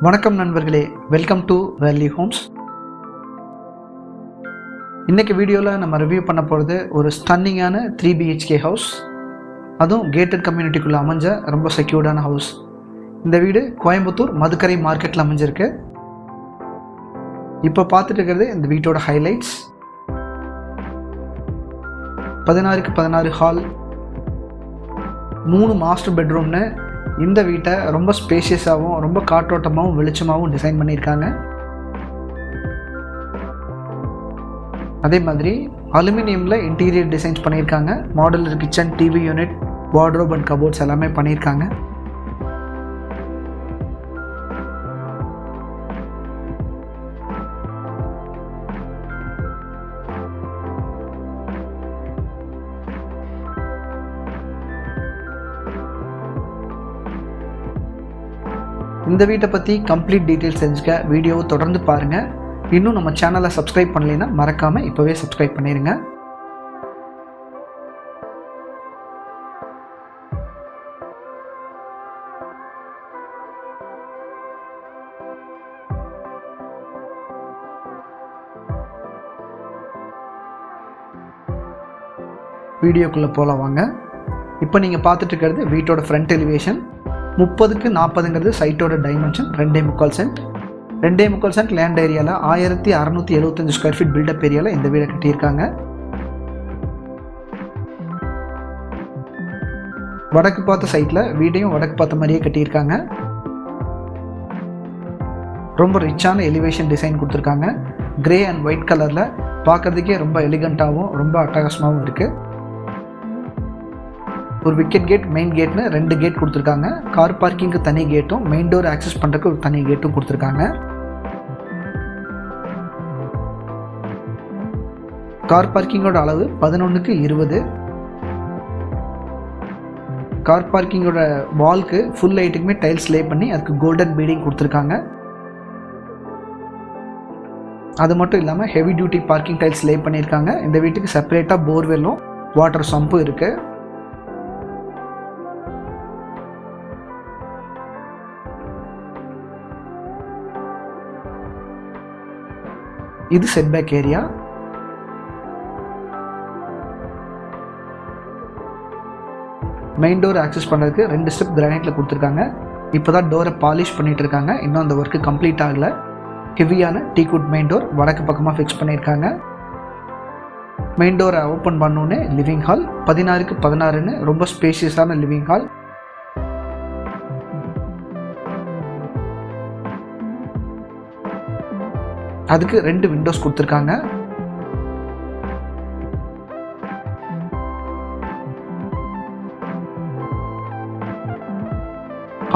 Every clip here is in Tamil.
வணக்கம் நண்பர்களே, வெல்கம் டு வேலி ஹோம்ஸ். இன்றைக்கி வீடியோவில் நம்ம ரிவ்யூ பண்ண போகிறது ஒரு ஸ்டன்னிங்கான 3 BHK ஹவுஸ். அதுவும் கேட்டட் கம்யூனிட்டிக்குள்ளே அமைஞ்ச ரொம்ப செக்யூர்டான ஹவுஸ். இந்த வீடு கோயம்புத்தூர் மதுக்கரை மார்க்கெட்டில் அமைஞ்சிருக்கு. இப்போ பார்த்துட்டு இருக்கிறது இந்த வீட்டோட ஹைலைட்ஸ். 16க்கு 16 ஹால், 3 மாஸ்டர் பெட்ரூம்னு இந்த வீட்டை ரொம்ப ஸ்பேஷியஸாகவும் ரொம்ப காற்றோட்டமாகவும் வெளிச்சமாகவும் டிசைன் பண்ணியிருக்காங்க. அதே மாதிரி அலுமினியமில் இன்டீரியர் டிசைன்ஸ் பண்ணியிருக்காங்க. Modular kitchen, TV unit, wardrobe and cupboards எல்லாமே பண்ணியிருக்காங்க. இந்த வீட்டை பற்றி கம்ப்ளீட் டீட்டெயில்ஸ் தெரிஞ்சுக்க வீடியோவை தொடர்ந்து பாருங்கள். இன்னும் நம்ம சேனலை சப்ஸ்கிரைப் பண்ணலைன்னா மறக்காமல் இப்போவே சப்ஸ்கிரைப் பண்ணிடுங்க. வீடியோக்குள்ளே போகலாம் வாங்க. இப்போ நீங்கள் பார்த்துட்டு இருக்கிறது வீட்டோட ஃப்ரண்ட் எலிவேஷன். 30க்கு 40ங்கிறது சைட்டோட டைமென்ஷன். 2.25 சென்ட். 2.25 சென்ட் லேண்ட் ஏரியாவில் 1675 ஸ்கொயர் ஃபீட் பில்டப் ஏரியாவில் இந்த வீடை கட்டியிருக்காங்க. வடக்கு பார்த்த சைட்டில் வீட்டையும் வடக்கு பார்த்த மாதிரியே கட்டியிருக்காங்க. ரொம்ப ரிச்சான எலிவேஷன் டிசைன் கொடுத்துருக்காங்க. கிரே அண்ட் ஒயிட் கலரில் பார்க்குறதுக்கே ரொம்ப எலிகண்ட்டாகவும் ரொம்ப அட்டகாசமாகவும் இருக்குது. ஒரு விக்கெட் கேட், மெயின் கேட்னு 2 கேட் கொடுத்துருக்காங்க. கார் பார்க்கிங்க்கு தனி கேட்டும் மெயின் டோர் ஆக்சஸ் பண்ணுறதுக்கு ஒரு தனி கேட்டும் கொடுத்துருக்காங்க. கார் பார்க்கிங்கோட அளவு 11க்கு 20. கார் பார்க்கிங்கோட வால்க்கு ஃபுல் லைட்டுக்குமே டைல்ஸ் லே பண்ணி அதுக்கு கோல்டன் பீடிங் கொடுத்துருக்காங்க. அது மட்டும் இல்லாமல் ஹெவி டியூட்டி பார்க்கிங் டைல்ஸ் லே பண்ணியிருக்காங்க. இந்த வீட்டுக்கு செப்பரேட்டாக போர்வெல்லும் வாட்டர் சம்பும் இருக்குது. இது setback area. Main door access பண்ணுறதுக்கு 2 ஸ்டெப் கிரானைட்டில் கொடுத்துருக்காங்க. இப்போ தான் டோரை பாலிஷ் பண்ணிகிட்டு இருக்காங்க. இன்னும் அந்த ஒர்க்கு கம்ப்ளீட் ஆகலை. ஹெவியான டீக்வுட் மெயின் டோர் வடக்கு பக்கமாக ஃபிக்ஸ் பண்ணியிருக்காங்க. மெயின் டோரை ஓப்பன் பண்ணோன்னே லிவிங் ஹால். 16க்கு 16ன்னு ரொம்ப ஸ்பேஷியஸான லிவிங் ஹால். அதுக்கு 2 விண்டோஸ் கொடுத்துருக்காங்க.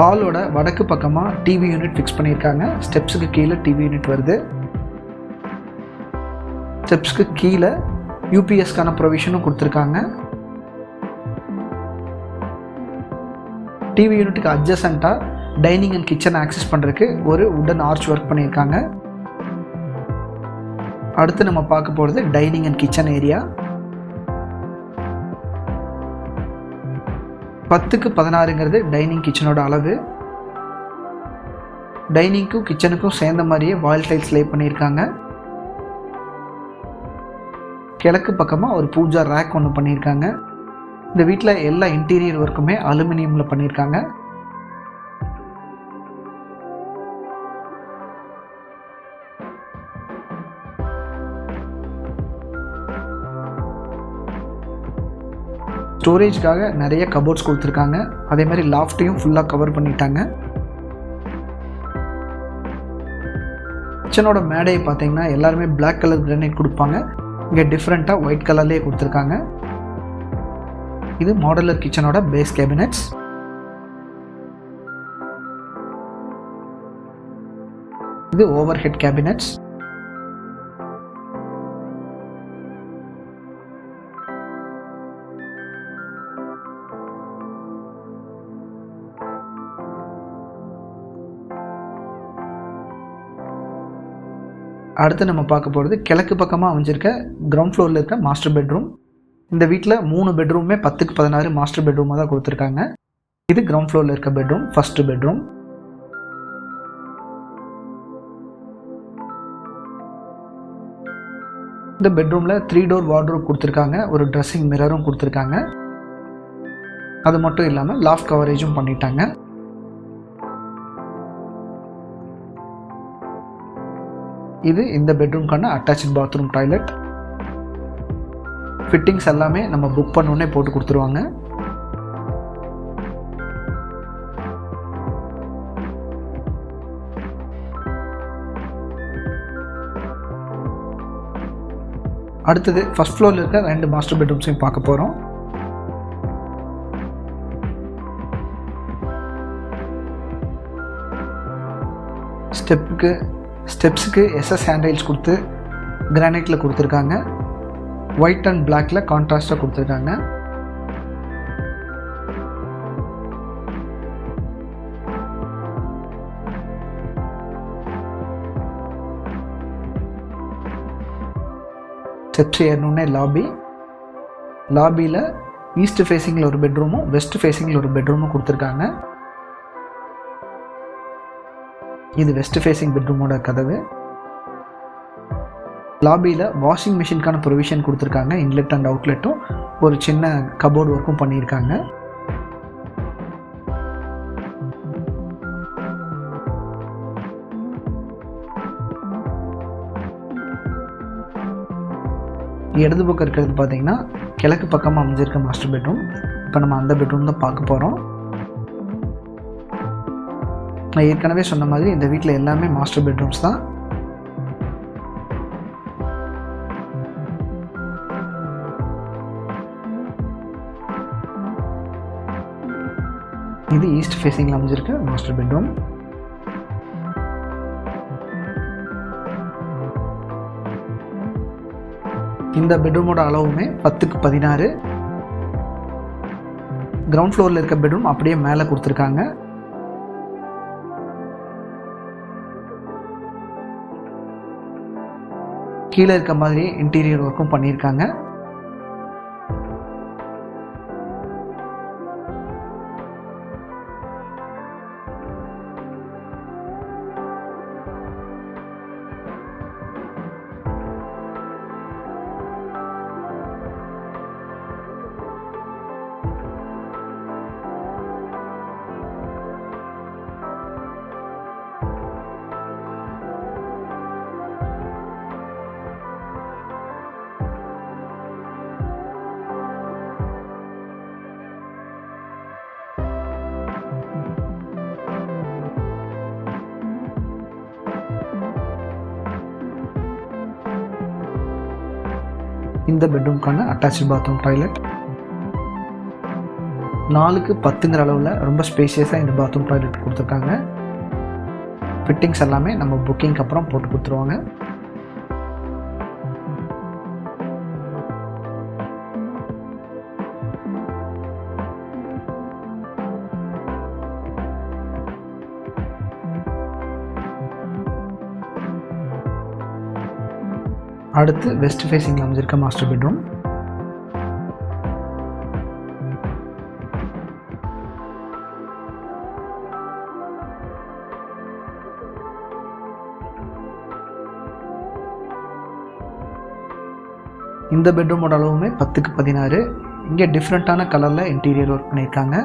ஹாலோட வடக்கு பக்கமாக டிவி யூனிட் ஃபிக்ஸ் பண்ணியிருக்காங்க. ஸ்டெப்ஸுக்கு கீழே டிவி யூனிட் வருது. ஸ்டெப்ஸுக்கு கீழே யூபிஎஸ்க்கான ப்ரொவிஷனும் கொடுத்துருக்காங்க. டிவி யூனிட்டுக்கு அட்ஜசண்ட்டாக டைனிங் அண்ட் கிச்சன் ஆக்சஸ் பண்ணுறதுக்கு ஒரு உடன் ஆர்ச் ஒர்க் பண்ணியிருக்காங்க. அடுத்து நம்ம பார்க்க போகிறது டைனிங் அண்ட் கிச்சன் ஏரியா. 10க்கு 16ங்கிறது டைனிங் கிச்சனோட அளவு. டைனிங்க்கும் கிச்சனுக்கும் சேர்ந்த மாதிரியே வால் டைல்ஸ் லே பண்ணியிருக்காங்க. கிழக்கு பக்கமாக ஒரு பூஜா ரேக் ஒன்று பண்ணியிருக்காங்க. இந்த வீட்டில் எல்லா இன்டீரியர் ஒர்க்குமே அலுமினியமில் பண்ணியிருக்காங்க. ஸ்டோரேஜ்க்காக நிறைய கபோர்ட்ஸ் கொடுத்துருக்காங்க. அதே மாதிரி லாஃப்ட்டையும் ஃபுல்லாக கவர் பண்ணிட்டாங்க. கிச்சனோட மேடையை பார்த்தீங்கன்னா எல்லாருமே பிளாக் கலர் கிரானைட் கொடுப்பாங்க. இங்கே டிஃப்ரெண்ட்டாக ஒயிட் கலர்லேயே கொடுத்துருக்காங்க. இது மாடுலர் கிச்சனோட பேஸ் கேபினெட்ஸ். இது ஓவர் ஹெட் கேபினெட்ஸ். அடுத்து நம்ம பார்க்க போகிறது கிழக்கு பக்கமாக அமைஞ்சிருக்க கிரவுண்ட் ஃப்ளோரில் இருக்க மாஸ்டர் பெட்ரூம். இந்த வீட்டில் 3 பெட்ரூமே 10க்கு 16 மாஸ்டர் பெட்ரூமாக தான் கொடுத்துருக்காங்க. இது கிரவுண்ட் ஃப்ளோரில் இருக்க பெட்ரூம், ஃபர்ஸ்ட் பெட்ரூம். இந்த பெட்ரூமில் 3 டோர் வார்ட்ரோப் கொடுத்துருக்காங்க, ஒரு ட்ரெஸ்ஸிங் மிரரும் கொடுத்துருக்காங்க. அது மட்டும் இல்லாமல் லாஃப்ட் கவரேஜும் பண்ணிட்டாங்க. இது இந்த பெட்ரூம்க்கான அட்டாச்ட் பாத்ரூம் டாய்லெட். ஃபிட்டிங்ஸ் எல்லாமே நம்ம புக் பண்ணோன்னே போட்டு கொடுத்துருவாங்க. அடுத்தது ஃபர்ஸ்ட் ஃப்ளோரில் இருக்க 2 மாஸ்டர் பெட்ரூம்ஸையும் பார்க்க போகிறோம். ஸ்டெப்ஸுக்கு எஸ்எஸ் ஹேண்ட்ரைல்ஸ் கொடுத்து கிரானைட்டில் கொடுத்துருக்காங்க. ஒயிட் அண்ட் பிளாக்ல கான்ட்ராஸ்டாக கொடுத்துருக்காங்க. ஸ்டெப்ஸ் ஏறணுன்னே லாபியில் ஈஸ்ட் ஃபேஸிங்கில் ஒரு பெட்ரூமும் வெஸ்ட் ஃபேஸிங்கில் ஒரு பெட்ரூமும் கொடுத்துருக்காங்க. இது வெஸ்ட் ஃபேஸிங் பெட்ரூமோட கதவு. லாபியில் வாஷிங் மிஷினுக்கான ப்ரொவிஷன் கொடுத்துருக்காங்க. இன்லெட் அண்ட் அவுட்லெட்டும் ஒரு சின்ன கபோர்டு ஒர்க்கும் பண்ணியிருக்காங்க. இடது பக்கம் இருக்கிறது பார்த்தீங்கன்னா கிழக்கு பக்கமாக அமைஞ்சிருக்க மாஸ்டர் பெட்ரூம். இப்போ நம்ம அந்த பெட்ரூம் தான் பார்க்க போகிறோம். நான் ஏற்கனவே சொன்ன மாதிரி இந்த வீட்டில் எல்லாமே மாஸ்டர் பெட்ரூம்ஸ் தான். இது ஈஸ்ட் ஃபேஸிங்கில் அமைஞ்சிருக்க மாஸ்டர் பெட்ரூம். இந்த பெட்ரூமோட அளவுமே 10க்கு 16. கிரவுண்ட் ஃப்ளோரில் இருக்க பெட்ரூம் அப்படியே மேலே கொடுத்துருக்காங்க. கீழே இருக்க மாதிரி இன்டீரியர் ஒர்க்கும் பண்ணியிருக்காங்க. இந்த பெட்ரூம்க்கான அட்டாச்ட் பாத்ரூம் டாய்லெட் 4க்கு 10ங்கிற அளவில் ரொம்ப ஸ்பேஷியஸாக இந்த பாத்ரூம் டாய்லெட் கொடுத்துருக்காங்க. ஃபிட்டிங்ஸ் எல்லாமே நம்ம புக்கிங்க்கு அப்புறம் போட்டு கொடுத்துருவாங்க. அடுத்து வெஸ்ட் ஃபேஸிங்கில் அமைஞ்சிருக்க மாஸ்டர் பெட்ரூம். இந்த பெட்ரூமோட அளவுமே 10க்கு 16. இங்கே டிஃப்ரெண்ட்டான கலரில் இன்டீரியர் ஒர்க் பண்ணியிருக்காங்க.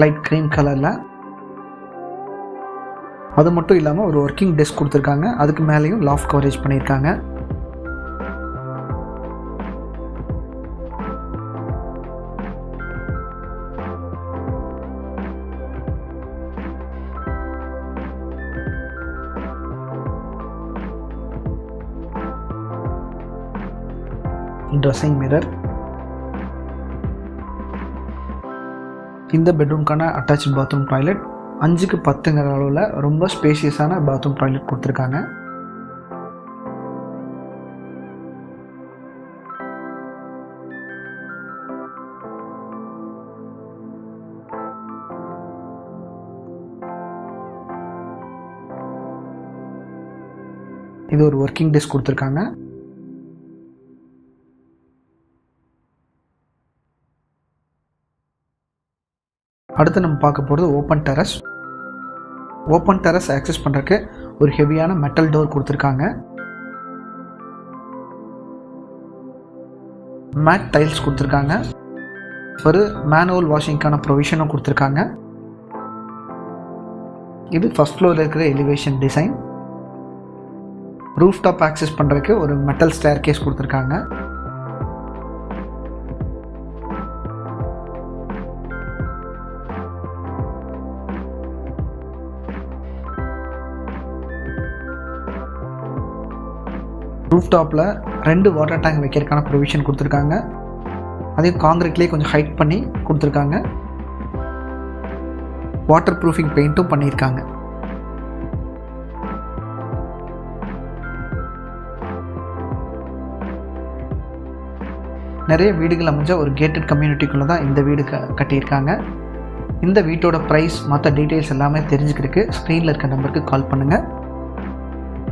லைட் க்ரீம் கலரில். அது மட்டும் இல்லாமல் ஒரு ஒர்க்கிங் டெஸ்க் கொடுத்துருக்காங்க. அதுக்கு மேலேயும் லாஃப்ட் கவரேஜ் பண்ணியிருக்காங்க. Dressing mirror. இந்த பெட்ரூம்க்கான அட்டாச்ட் பாத்ரூம் டாய்லெட் 5க்கு 10ங்கிற அளவில் ரொம்ப ஸ்பேஷியஸான பாத்ரூம் டாய்லெட் கொடுத்துருக்காங்க. இது ஒரு ஒர்க்கிங் டெஸ்க் கொடுத்துருக்காங்க. அடுத்து நம்ம பார்க்க போகிறது open terrace. Open terrace access பண்ணுறதுக்கு ஒரு ஹெவியான மெட்டல் டோர் கொடுத்துருக்காங்க. மேட் டைல்ஸ் கொடுத்துருக்காங்க. ஒரு மேனுவல் வாஷிங்க்கான ப்ரொவிஷனும் கொடுத்துருக்காங்க. இது ஃபர்ஸ்ட் ஃப்ளோரில் இருக்கிற elevation design. Roof top access பண்ணுறதுக்கு ஒரு மெட்டல் ஸ்டேர் கேஸ் கொடுத்துருக்காங்க. ரூஃப் டாப்பில் 2 வாட்டர் டேங்க் வைக்கிறதுக்கான ப்ரொவிஷன் கொடுத்துருக்காங்க. அதையும் காங்கிரீட்லேயே கொஞ்சம் ஹைட் பண்ணி கொடுத்துருக்காங்க. வாட்டர் ப்ரூஃபிங் பெயிண்ட்டும் பண்ணியிருக்காங்க. நிறைய வீடுகள் அமைஞ்ச ஒரு கேட்டட் கம்யூனிட்டிக்குள்ளே தான் இந்த வீடு கட்டியிருக்காங்க. இந்த வீட்டோட ப்ரைஸ் மற்ற டீட்டெயில்ஸ் எல்லாமே தெரிஞ்சுக்கிறதுக்கு ஸ்க்ரீனில் இருக்க நம்பருக்கு கால் பண்ணுங்கள்.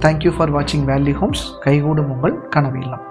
தேங்க்யூ ஃபார் வாட்சிங் வேல்யூ ஹோம்ஸ். கைகூடும் உங்கள் கனவு இல்லம்.